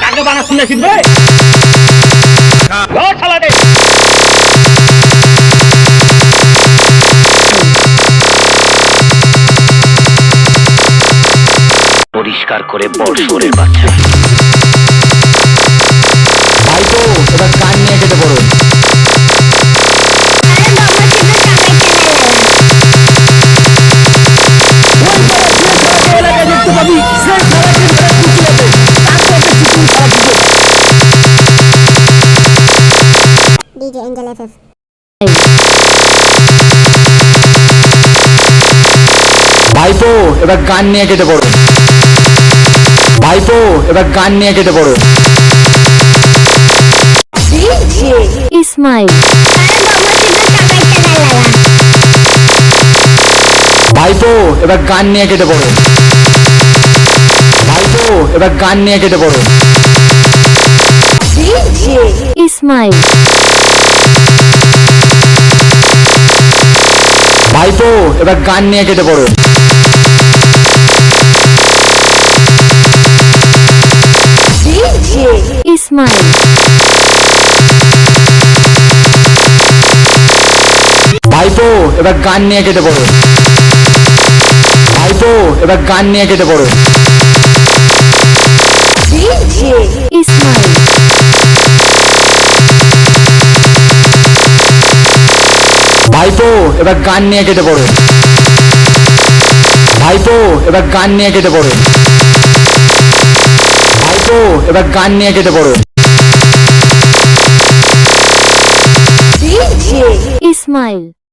কাকে বানা শুনে শিখবে শালাতে পরিষ্কার করে বর্ষরের বাচ্চা ভাই তো এবার গান নিয়ে কেটে পড়ো। DJ Angel FF ভাই তো এবার গান নিয়ে কেটে পড়ো। ভাই তো এবার গান নিয়ে কেটে পড়ো। ইসমাইল ভাই তো এবার গান নিয়ে কেটে পড়ো। ভাই তো এবার গান নিয়ে কেটে পড়ো। ইসমাইল ভাই তো এবার গান নিয়ে কেটে পড়ো। ইসমাইল ভাই তো এবার গান নিয়ে কেটে পড়ো। ভাই তো এবার গান নিয়ে কেটে পড়ো। ইসমাইল ভাই তো এবার গান নিয়ে কেটে পড়ো। ভাই তো এবার গান নিয়ে কেটে পড়ো। ভাই তো এবার গান নিয়ে কেটে পড়ো। ইসমাইল